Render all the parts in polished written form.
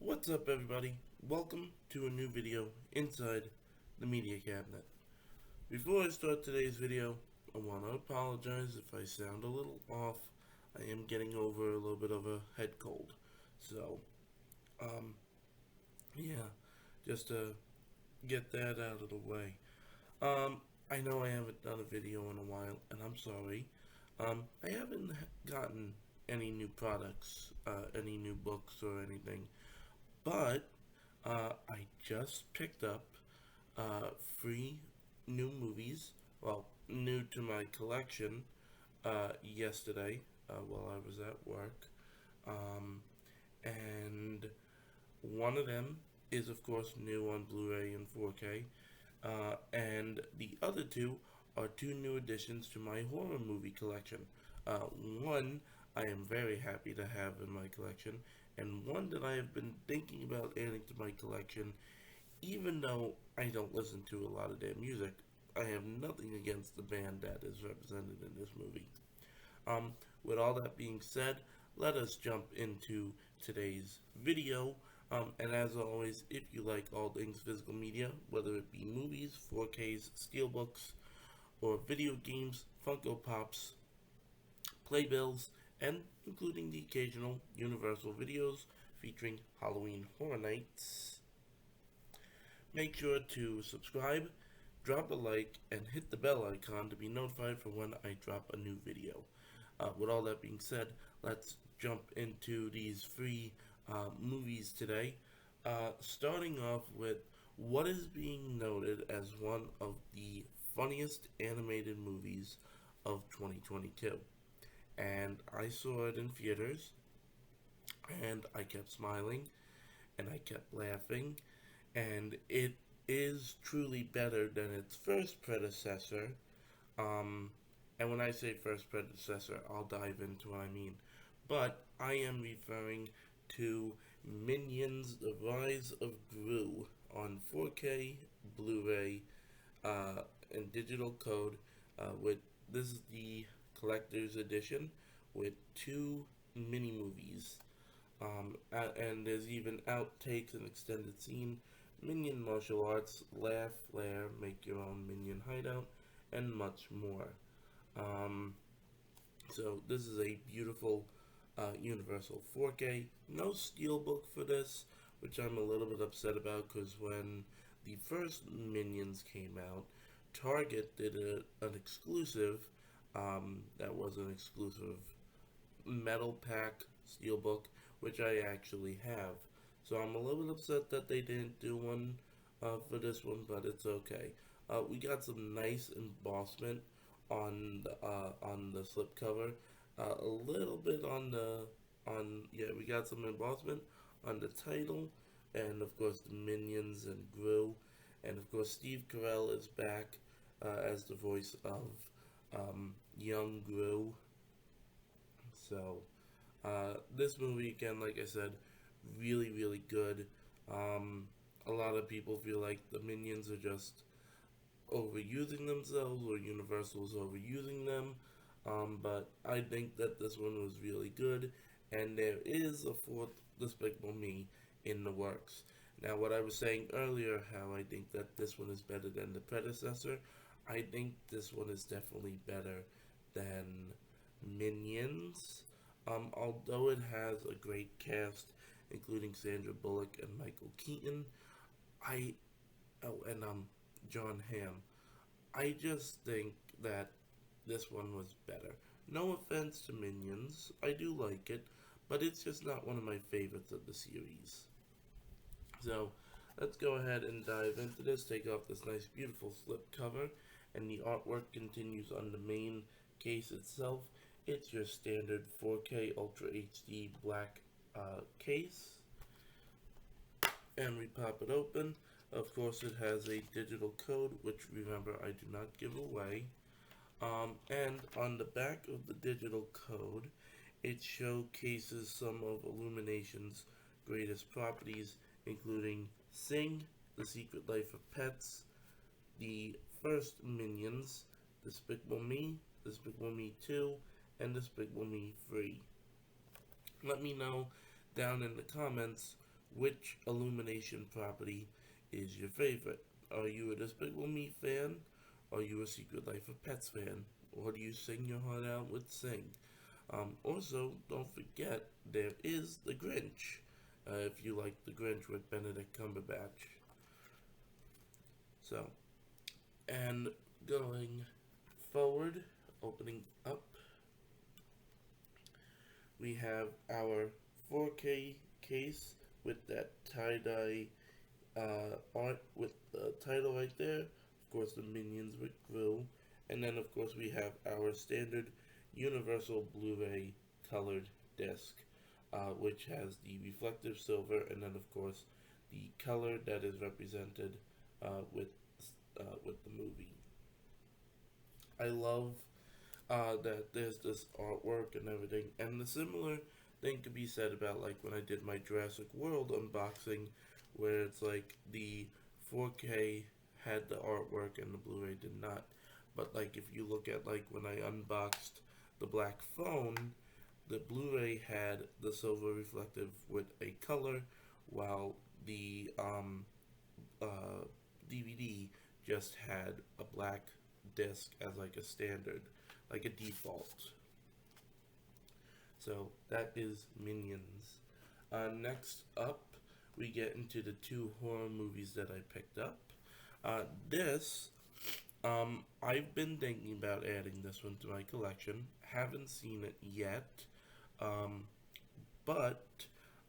What's up, everybody? Welcome to a new video inside the media cabinet. Before I start today's video, I want to apologize if I sound a little off. I am getting over a little bit of a head cold. So, um, yeah, just to get that out of the way. Um, I know I haven't done a video in a while, and I'm sorry. I haven't gotten any new products, any new books or anything. But I just picked up free new movies, well, new to my collection, yesterday while I was at work. Um, and one of them is, of course, new on Blu-ray and 4K. And the other two are two new additions to my horror movie collection. One I am very happy to have in my collection, and one that I have been thinking about adding to my collection, even though I don't listen to a lot of their music. I have nothing against the band that is represented in this movie. Um, with all that being said, let us jump into today's video. And as always, if you like all things physical media, whether it be movies, 4Ks, steelbooks, or video games, Funko Pops, playbills, and including the occasional Universal videos featuring Halloween Horror Nights, make sure to subscribe, drop a like, and hit the bell icon to be notified for when I drop a new video. With all that being said, let's jump into these free movies today. Starting off with what is being noted as one of the funniest animated movies of 2022. And I saw it in theaters, and I kept smiling, and I kept laughing, and it is truly better than its first predecessor. And when I say first predecessor, I'll dive into what I mean. But I am referring to Minions: The Rise of Gru on 4K, Blu-ray, and digital code. With this is the collector's edition with two mini movies. And there's even outtakes and extended scene, minion martial arts, laugh, lair, make your own minion hideout, and much more. So this is a beautiful Universal 4K. No steelbook for this, which I'm a little bit upset about because when the first Minions came out, Target did an exclusive that was an exclusive metal pack steelbook, which I actually have. So I'm a little bit upset that they didn't do one for this one, but it's okay. We got some nice embossment on the slipcover. A little bit on we got some embossment on the title, and of course the Minions and Gru, and of course Steve Carell is back as the voice of young Gru. So this movie again, like I said, really really good. A lot of people feel like the Minions are just overusing themselves, or Universal's overusing them. But I think that this one was really good, and there is a fourth Despicable Me in the works. Now, what I was saying earlier, how I think that this one is better than the predecessor, I think this one is definitely better than Minions. Although it has a great cast, including Sandra Bullock and Michael Keaton, and John Hamm. I just think that this one was better. No offense to Minions, I do like it, but it's just not one of my favorites of the series. So, let's go ahead and dive into this, take off this nice beautiful slip cover, and the artwork continues on the main case itself. It's your standard 4K Ultra HD black case, and we pop it open. Of course, it has a digital code, which remember I do not give away. And on the back of the digital code, it showcases some of Illumination's greatest properties, including Sing, The Secret Life of Pets, the first Minions, Despicable Me 2, and Despicable Me 3. Let me know down in the comments which Illumination property is your favorite? Are you a Despicable Me fan? Are you a Secret Life of Pets fan? Or do you sing your heart out with Sing? Also, don't forget, there is The Grinch, if you like The Grinch with Benedict Cumberbatch. So, and going forward, opening up, we have our 4K case with that tie-dye art with the title right there. Of course, the Minions with Gru. And then, of course, we have our standard Universal Blu-ray colored disc, which has the reflective silver, and then, of course, the color that is represented with the movie. I love that there's this artwork and everything, and the similar thing could be said about like when I did my Jurassic World unboxing, where it's like the 4K had the artwork and the Blu-ray did not. But like if you look at like when I unboxed the black phone, the Blu-ray had the silver reflective with a color, while the DVD just had a black disc as like a standard, like a default. So that is Minions. Next up, we get into the two horror movies that I picked up. This, I've been thinking about adding this one to my collection. Haven't seen it yet, but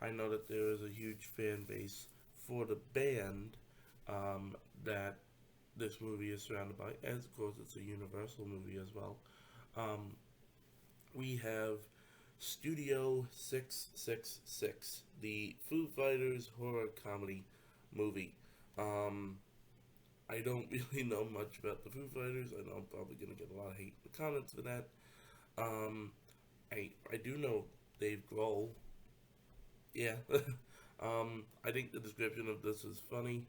I know that there is a huge fan base for the band that this movie is surrounded by, as of course it's a Universal movie as well. We have Studio 666, the Foo Fighters horror comedy movie. I don't really know much about the Foo Fighters. I know I'm probably going to get a lot of hate in the comments for that. I do know Dave Grohl. Yeah. I think the description of this is funny.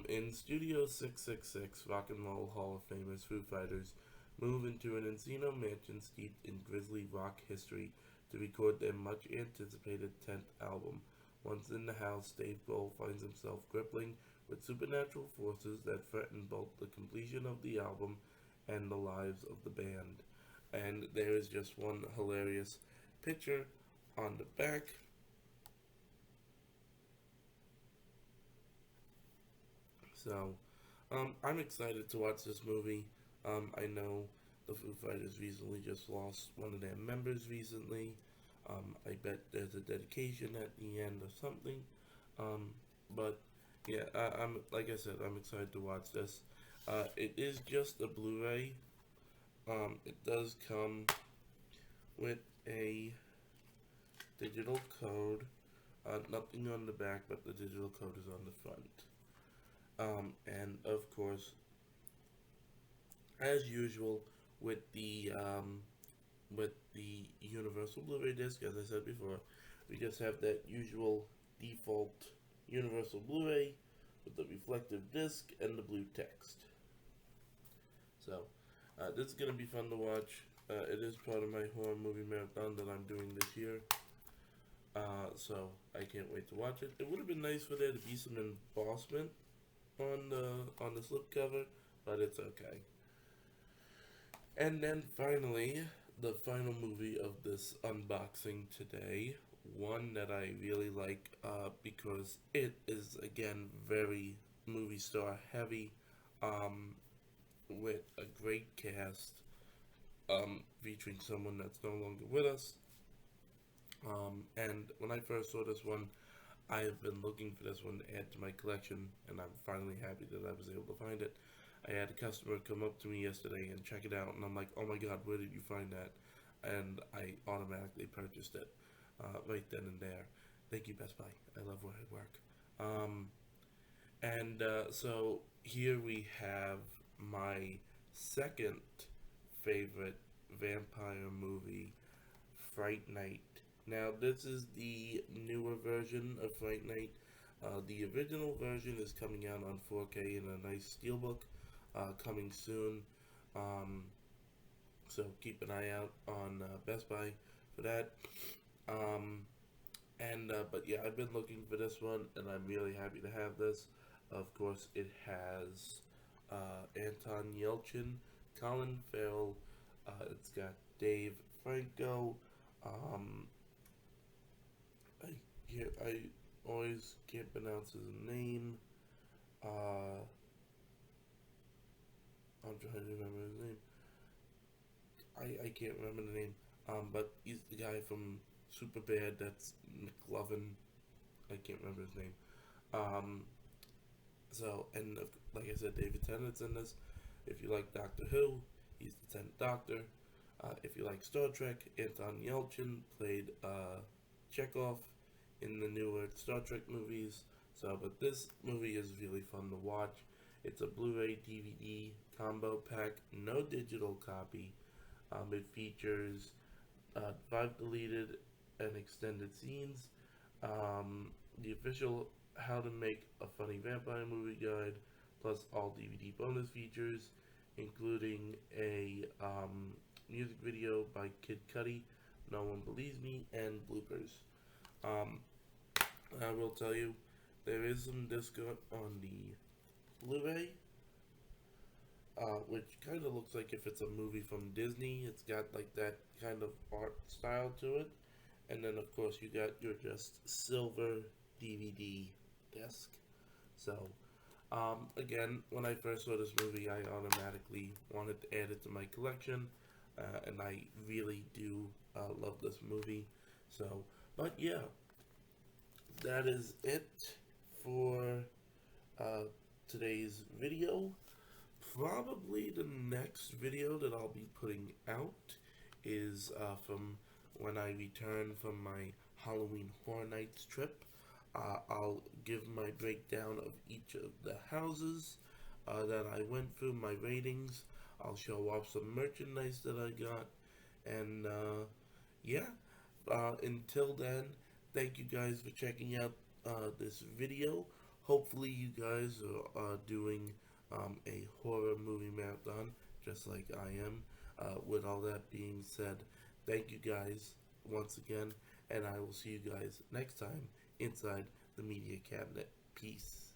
In Studio 666, Rock and Roll Hall of Famers Foo Fighters move into an Encino mansion steeped in grisly rock history to record their much-anticipated 10th album. Once in the house, Dave Grohl finds himself grappling with supernatural forces that threaten both the completion of the album and the lives of the band. And there is just one hilarious picture on the back. So, I'm excited to watch this movie. I know the Foo Fighters recently just lost one of their members recently. I bet there's a dedication at the end or something. But yeah, I'm like I said, I'm excited to watch this. It is just a Blu-ray. It does come with a digital code. Nothing on the back, but the digital code is on the front. And of course, as usual with the Universal Blu-ray disc, as I said before, we just have that usual default Universal Blu-ray with the reflective disc and the blue text. So, this is going to be fun to watch. It is part of my horror movie marathon that I'm doing this year. So, I can't wait to watch it. It would have been nice for there to be some embossment on the slipcover, but it's okay. And then finally, the final movie of this unboxing today, one that I really like because it is, again, very movie star heavy, with a great cast, featuring someone that's no longer with us. And when I first saw this one, I have been looking for this one to add to my collection, and I'm finally happy that I was able to find it. I had a customer come up to me yesterday and check it out, and I'm like, oh my god, where did you find that? And I automatically purchased it right then and there. Thank you, Best Buy. I love where I work. So here we have my second favorite vampire movie, Fright Night. Now, this is the newer version of Fright Night. The original version is coming out on 4K in a nice steelbook, coming soon. So keep an eye out on Best Buy for that. And but yeah, I've been looking for this one, and I'm really happy to have this. Of course, it has Anton Yelchin, Colin Farrell. It's got Dave Franco. Um, I always can't pronounce his name. Uh, I'm trying to remember his name. I can't remember the name. But he's the guy from Superbad. That's McLovin. I can't remember his name. Um, and like I said, David Tennant's in this. If you like Doctor Who, he's the 10th Doctor. If you like Star Trek, Anton Yelchin played Chekhov in the newer Star Trek movies. But this movie is really fun to watch. It's a Blu-ray DVD combo pack, no digital copy. It features 5 deleted and extended scenes, the official How to Make a Funny Vampire Movie Guide, plus all DVD bonus features, including a music video by Kid Cudi, No One Believes Me, and bloopers. Um, I will tell you, there is some discount on the Blu-ray, which kind of looks like if it's a movie from Disney. It's got like that kind of art style to it. And then, of course, you got your just silver DVD disc. So, again, when I first saw this movie, I automatically wanted to add it to my collection. And I really do love this movie. So, but yeah, that is it for today's video. Probably the next video that I'll be putting out is from when I return from my Halloween Horror Nights trip. I'll give my breakdown of each of the houses that I went through, my ratings. I'll show off some merchandise that I got. And yeah, until then, thank you guys for checking out this video. Hopefully you guys are doing a horror movie marathon, just like I am. With all that being said, thank you guys once again, and I will see you guys next time inside the media cabinet. Peace.